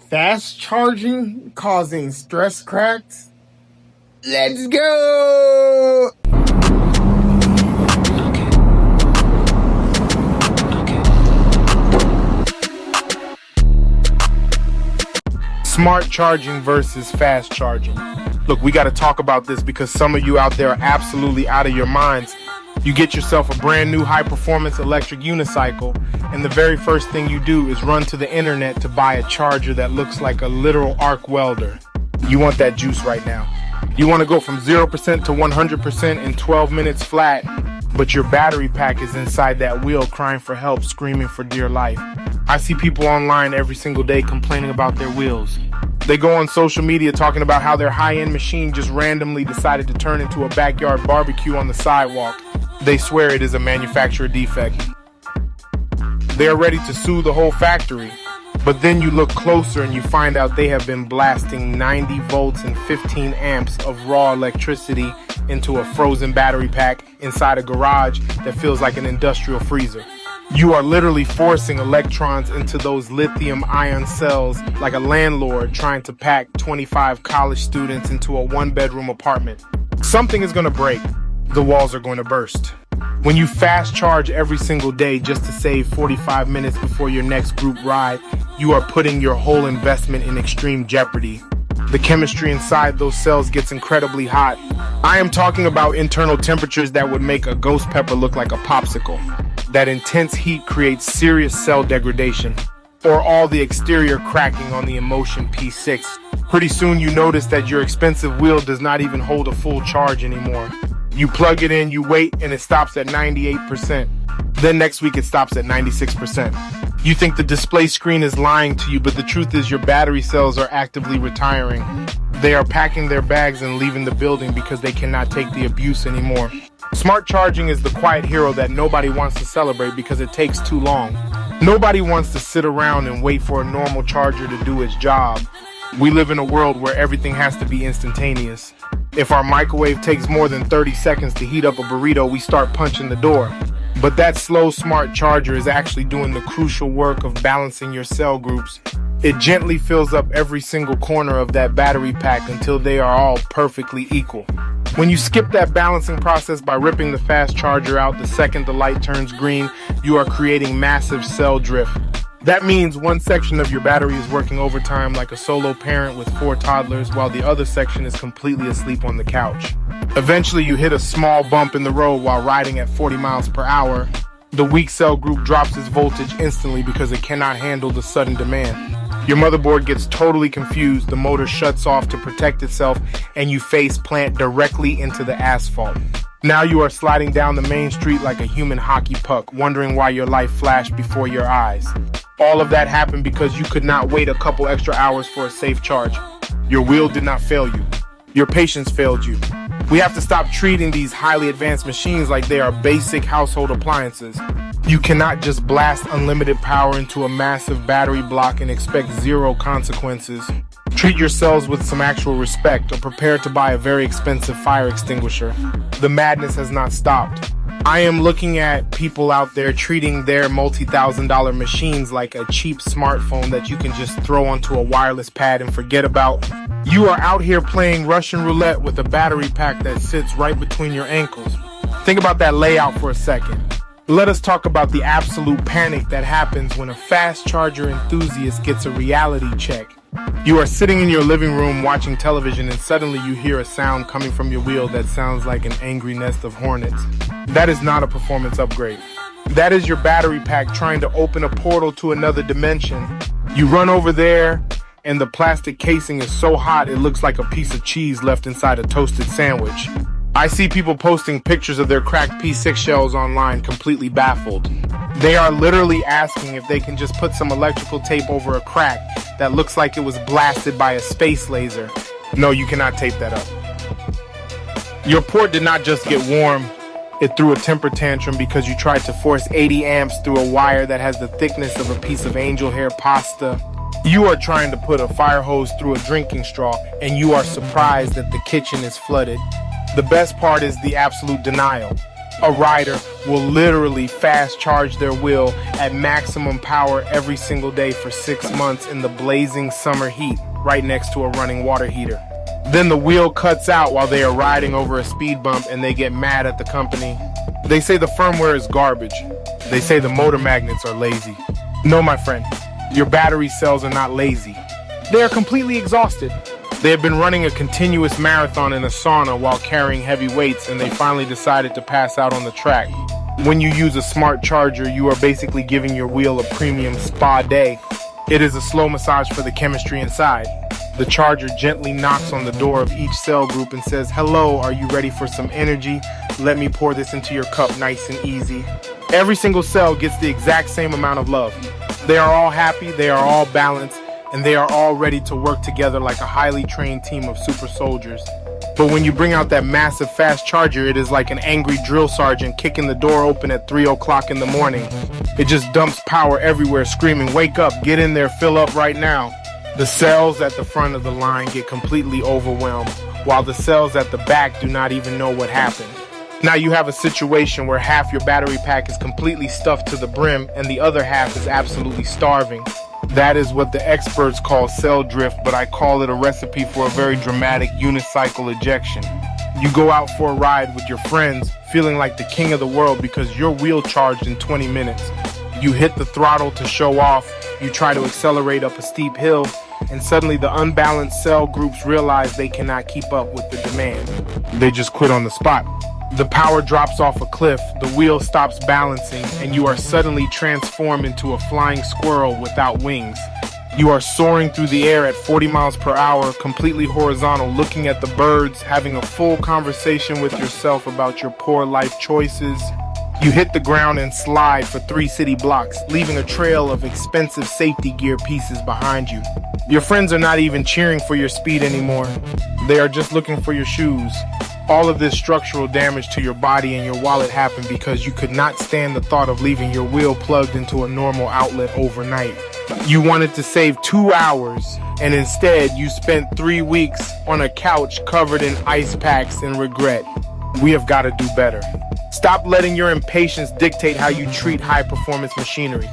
Fast charging causing stress cracks? Let's go! Smart charging versus fast charging. Look, we got to talk about this because some of you out there are absolutely out of your minds. You get yourself a brand new high-performance electric unicycle, and the very first thing you do is run to the internet to buy a charger that looks like a literal arc welder. You want that juice right now. You want to go from 0% to 100% in 12 minutes flat, but your battery pack is inside that wheel crying for help, screaming for dear life. I see people online every single day complaining about their wheels. They go on social media talking about how their high-end machine just randomly decided to turn into a backyard barbecue on the sidewalk. They swear it is a manufacturer defect. They are ready to sue the whole factory. But then you look closer and you find out they have been blasting 90 volts and 15 amps of raw electricity into a frozen battery pack inside a garage that feels like an industrial freezer. You are literally forcing electrons into those lithium-ion cells like a landlord trying to pack 25 college students into a one-bedroom apartment. Something is going to break. The walls are going to burst. When you fast charge every single day just to save 45 minutes before your next group ride, you are putting your whole investment in extreme jeopardy. The chemistry inside those cells gets incredibly hot. I am talking about internal temperatures that would make a ghost pepper look like a popsicle. That intense heat creates serious cell degradation, or all the exterior cracking on the Emotion P6. Pretty soon you notice that your expensive wheel does not even hold a full charge anymore. You plug it in, you wait, and it stops at 98%. Then next week it stops at 96%. You think the display screen is lying to you, but the truth is your battery cells are actively retiring. They are packing their bags and leaving the building because they cannot take the abuse anymore. Smart charging is the quiet hero that nobody wants to celebrate because it takes too long. Nobody wants to sit around and wait for a normal charger to do its job. We live in a world where everything has to be instantaneous. If our microwave takes more than 30 seconds to heat up a burrito, we start punching the door. But that slow smart charger is actually doing the crucial work of balancing your cell groups. It gently fills up every single corner of that battery pack until they are all perfectly equal. When you skip that balancing process by ripping the fast charger out the second the light turns green, you are creating massive cell drift. That means one section of your battery is working overtime like a solo parent with 4 toddlers while the other section is completely asleep on the couch. Eventually you hit a small bump in the road while riding at 40 miles per hour. The weak cell group drops its voltage instantly because it cannot handle the sudden demand. Your motherboard gets totally confused, the motor shuts off to protect itself, and you face plant directly into the asphalt. Now you are sliding down the main street like a human hockey puck, wondering why your life flashed before your eyes. All of that happened because you could not wait a couple extra hours for a safe charge. Your wheel did not fail you. Your patience failed you. We have to stop treating these highly advanced machines like they are basic household appliances. You cannot just blast unlimited power into a massive battery block and expect zero consequences. Treat your cells with some actual respect or prepare to buy a very expensive fire extinguisher. The madness has not stopped. I am looking at people out there treating their multi-$1,000 machines like a cheap smartphone that you can just throw onto a wireless pad and forget about. You are out here playing Russian roulette with a battery pack that sits right between your ankles. Think about that layout for a second. Let us talk about the absolute panic that happens when a fast charger enthusiast gets a reality check. You are sitting in your living room watching television and suddenly you hear a sound coming from your wheel that sounds like an angry nest of hornets. That is not a performance upgrade. That is your battery pack trying to open a portal to another dimension. You run over there and the plastic casing is so hot it looks like a piece of cheese left inside a toasted sandwich. I see people posting pictures of their cracked P6 shells online completely baffled. They are literally asking if they can just put some electrical tape over a crack that looks like it was blasted by a space laser. No, you cannot tape that up. Your port did not just get warm, it threw a temper tantrum because you tried to force 80 amps through a wire that has the thickness of a piece of angel hair pasta. You are trying to put a fire hose through a drinking straw and you are surprised that the kitchen is flooded. The best part is the absolute denial. A rider will literally fast charge their wheel at maximum power every single day for 6 months in the blazing summer heat, right next to a running water heater. Then the wheel cuts out while they are riding over a speed bump and they get mad at the company. They say the firmware is garbage. They say the motor magnets are lazy. No, my friend, your battery cells are not lazy. They are completely exhausted. They have been running a continuous marathon in a sauna while carrying heavy weights, and they finally decided to pass out on the track. When you use a smart charger, you are basically giving your wheel a premium spa day. It is a slow massage for the chemistry inside. The charger gently knocks on the door of each cell group and says, "Hello, are you ready for some energy? Let me pour this into your cup nice and easy." Every single cell gets the exact same amount of love. They are all happy, they are all balanced, and they are all ready to work together like a highly trained team of super soldiers. But when you bring out that massive fast charger, it is like an angry drill sergeant kicking the door open at 3 o'clock in the morning. It just dumps power everywhere, screaming, "Wake up, get in there, fill up right now." The cells at the front of the line get completely overwhelmed, while the cells at the back do not even know what happened. Now you have a situation where half your battery pack is completely stuffed to the brim and the other half is absolutely starving. That is what the experts call cell drift, but I call it a recipe for a very dramatic unicycle ejection. You go out for a ride with your friends, feeling like the king of the world because your wheel charged in 20 minutes. You hit the throttle to show off, you try to accelerate up a steep hill, and suddenly the unbalanced cell groups realize they cannot keep up with the demand. They just quit on the spot. The power drops off a cliff, the wheel stops balancing, and you are suddenly transformed into a flying squirrel without wings. You are soaring through the air at 40 miles per hour, completely horizontal, looking at the birds, having a full conversation with yourself about your poor life choices. You hit the ground and slide for 3 city blocks, leaving a trail of expensive safety gear pieces behind you. Your friends are not even cheering for your speed anymore. They are just looking for your shoes. All of this structural damage to your body and your wallet happened because you could not stand the thought of leaving your wheel plugged into a normal outlet overnight. You wanted to save 2 hours, and instead you spent 3 weeks on a couch covered in ice packs and regret. We have got to do better. Stop letting your impatience dictate how you treat high-performance machinery.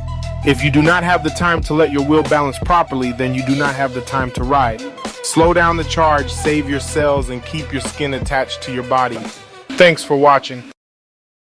If you do not have the time to let your wheel balance properly, then you do not have the time to ride. Slow down the charge, save your cells, and keep your skin attached to your body. Thanks for watching.